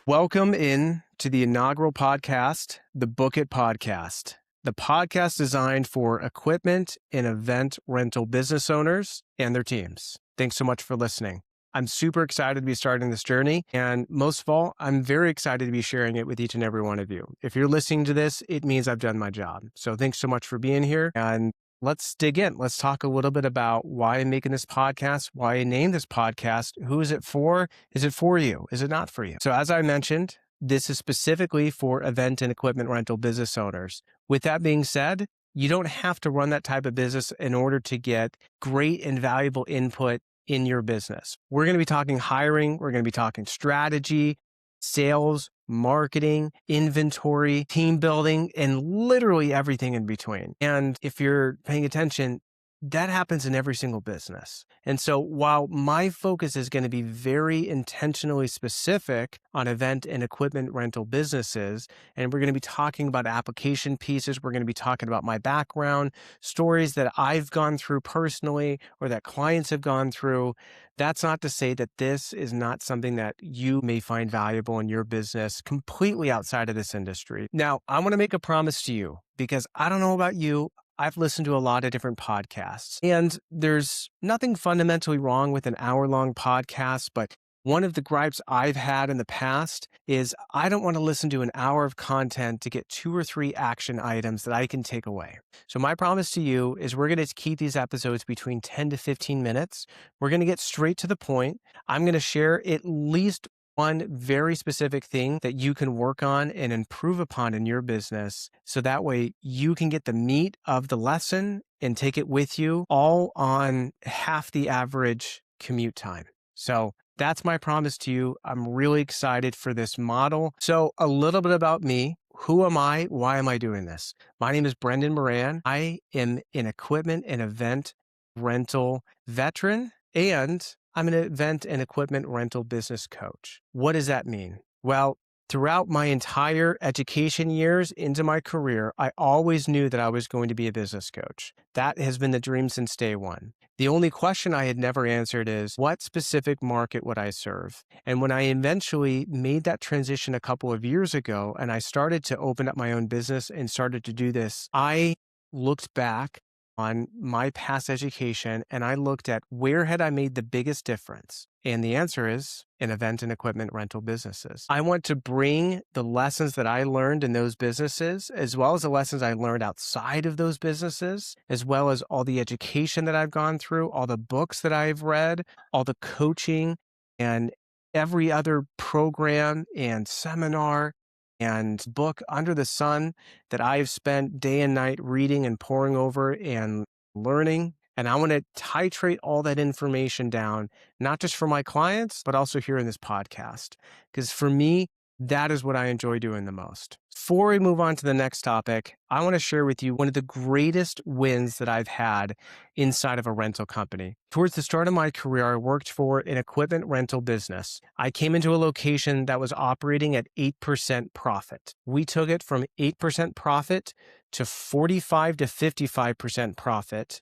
Welcome in to the inaugural podcast, the Book It Podcast, the podcast designed for equipment and event rental business owners and their teams. Thanks so much for listening. I'm super excited to be starting this journey. And most of all, I'm very excited to be sharing it with each and every one of you. If you're listening to this, it means I've done my job. So thanks so much for being here. And let's dig in. Let's talk a little bit about why I'm making this podcast, why I named this podcast. Who is it for? Is it for you? Is it not for you? So as I mentioned, this is specifically for event and equipment rental business owners. With that being said, you don't have to run that type of business in order to get great and valuable input in your business. We're going to be talking hiring. We're going to be talking strategy, sales, marketing, inventory, team building, and literally everything in between. And if you're paying attention, that happens in every single business. And so while my focus is going to be very intentionally specific on event and equipment rental businesses, and we're going to be talking about application pieces, we're going to be talking about my background, stories that I've gone through personally or that clients have gone through, that's not to say that this is not something that you may find valuable in your business completely outside of this industry. Now, I want to make a promise to you because I don't know about you. I've listened to a lot of different podcasts, and there's nothing fundamentally wrong with an hour-long podcast, but one of the gripes I've had in the past is I don't want to listen to an hour of content to get 2 or 3 action items that I can take away. So my promise to you is we're going to keep these episodes between 10 to 15 minutes. We're going to get straight to the point. I'm going to share at least one very specific thing that you can work on and improve upon in your business. So that way you can get the meat of the lesson and take it with you all on half the average commute time. So that's my promise to you. I'm really excited for this model. So a little bit about me. Who am I? Why am I doing this? My name is Brenden Moran. I am an equipment and event rental veteran, and I'm an event and equipment rental business coach. What does that mean? Well, throughout my entire education years into my career, I always knew that I was going to be a business coach. That has been the dream since day one. The only question I had never answered is, what specific market would I serve? And when I eventually made that transition a couple of years ago, and I started to open up my own business and started to do this, I looked back on my past education and I looked at where had I made the biggest difference? And the answer is in event and equipment rental businesses. I want to bring the lessons that I learned in those businesses, as well as the lessons I learned outside of those businesses, as well as all the education that I've gone through, all the books that I've read, all the coaching and every other program and seminar and book under the sun that I've spent day and night reading and poring over and learning. And I want to titrate all that information down, not just for my clients, but also here in this podcast. Because for me, that is what I enjoy doing the most. Before we move on to the next topic, I want to share with you one of the greatest wins that I've had inside of a rental company. Towards the start of my career, I worked for an equipment rental business. I came into a location that was operating at 8% profit. We took it from 8% profit to 45 to 55% profit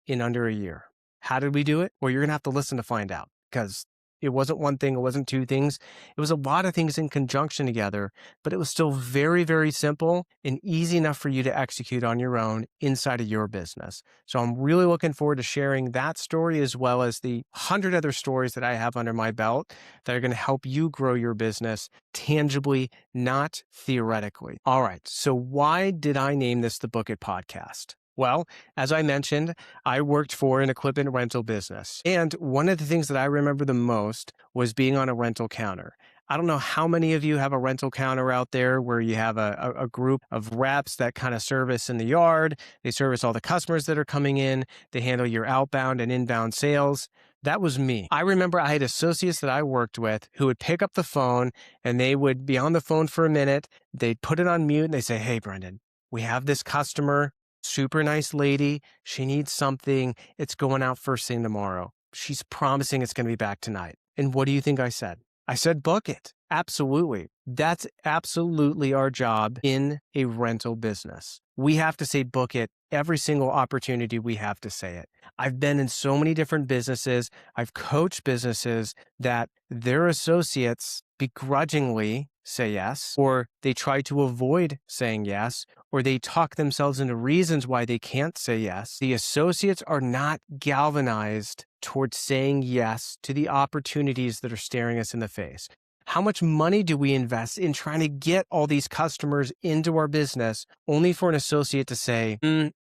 in under a year. How did we do it? Well, you're going to have to listen to find out, because it wasn't one thing, it wasn't two things. It was a lot of things in conjunction together, but it was still very, very simple and easy enough for you to execute on your own inside of your business. So I'm really looking forward to sharing that story, as well as the 100 other stories that I have under my belt that are going to help you grow your business tangibly, not theoretically. All right. So why did I name this the Book It Podcast? Well, as I mentioned, I worked for an equipment rental business. And one of the things that I remember the most was being on a rental counter. I don't know how many of you have a rental counter out there where you have a group of reps that kind of service in the yard. They service all the customers that are coming in. They handle your outbound and inbound sales. That was me. I remember I had associates that I worked with who would pick up the phone and they would be on the phone for a minute. They'd put it on mute and they'd say, "Hey, Brenden, we have this customer. Super nice lady. She needs something. It's going out first thing tomorrow. She's promising it's going to be back tonight." And what do you think I said? I said book it. Absolutely. That's absolutely our job in a rental business. We have to say book it every single opportunity we have to say it. I've been in so many different businesses. I've coached businesses that their associates begrudgingly say yes, or they try to avoid saying yes, or they talk themselves into reasons why they can't say yes. The associates are not galvanized towards saying yes to the opportunities that are staring us in the face. How much money do we invest in trying to get all these customers into our business only for an associate to say,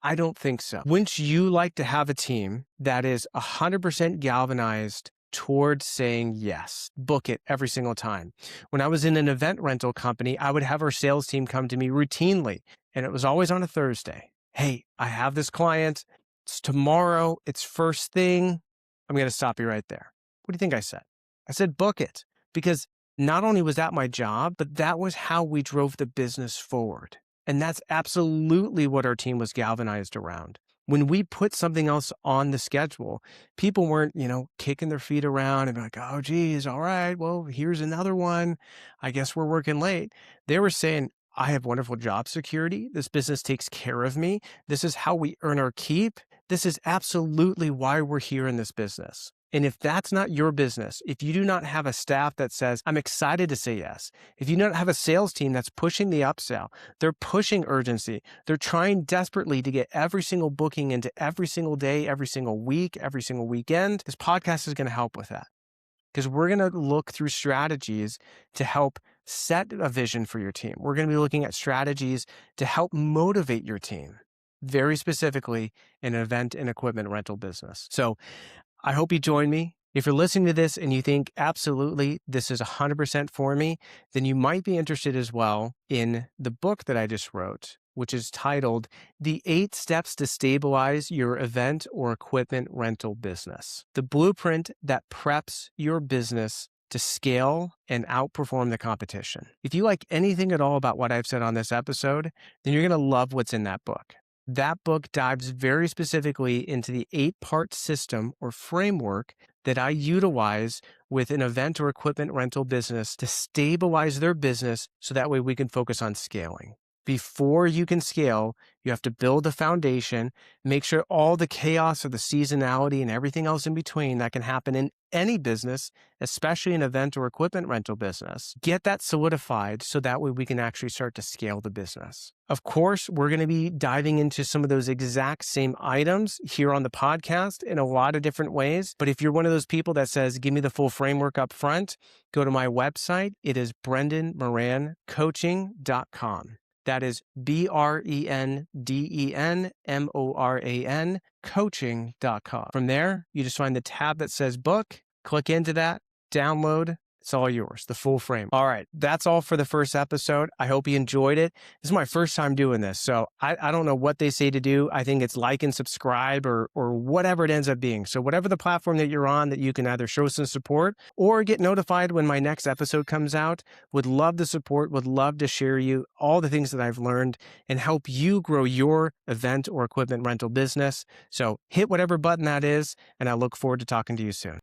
I don't think so? Wouldn't you like to have a team that is 100% galvanized towards saying yes? Book it every single time. When I was in an event rental company, I would have our sales team come to me routinely, and it was always on a Thursday. Hey, I have this client. It's tomorrow. It's first thing. I'm going to stop you right there. What do you think I said? I said, book it, because not only was that my job, but that was how we drove the business forward. And that's absolutely what our team was galvanized around. When we put something else on the schedule, people weren't, kicking their feet around and like, oh, geez, all right, well, here's another one. I guess we're working late. They were saying, I have wonderful job security. This business takes care of me. This is how we earn our keep. This is absolutely why we're here in this business. And if that's not your business, if you do not have a staff that says, I'm excited to say yes, if you don't have a sales team that's pushing the upsell, they're pushing urgency, they're trying desperately to get every single booking into every single day, every single week, every single weekend, this podcast is going to help with that. Because we're going to look through strategies to help set a vision for your team. We're going to be looking at strategies to help motivate your team, very specifically in an event and equipment rental business. So I hope you join me. If you're listening to this and you think, absolutely, this is 100% for me, then you might be interested as well in the book that I just wrote, which is titled The 8 Steps to Stabilize Your Event or Equipment Rental Business, the blueprint that preps your business to scale and outperform the competition. If you like anything at all about what I've said on this episode, then you're going to love what's in that book. That book dives very specifically into the 8-part system or framework that I utilize with an event or equipment rental business to stabilize their business so that way we can focus on scaling. Before you can scale, you have to build a foundation, make sure all the chaos of the seasonality and everything else in between that can happen in any business, especially an event or equipment rental business, get that solidified so that way we can actually start to scale the business. Of course, we're going to be diving into some of those exact same items here on the podcast in a lot of different ways. But if you're one of those people that says, give me the full framework up front, go to my website. It is BrendenMoranCoaching.com. That is BrendenMoran coaching.com. From there, you just find the tab that says book, click into that, download. It's all yours, the full frame. All right, that's all for the first episode. I hope you enjoyed it. This is my first time doing this, so I don't know what they say to do. I think it's like and subscribe or whatever it ends up being. So whatever the platform that you're on that you can either show some support or get notified when my next episode comes out. Would love the support, would love to share you all the things that I've learned and help you grow your event or equipment rental business. So hit whatever button that is, and I look forward to talking to you soon.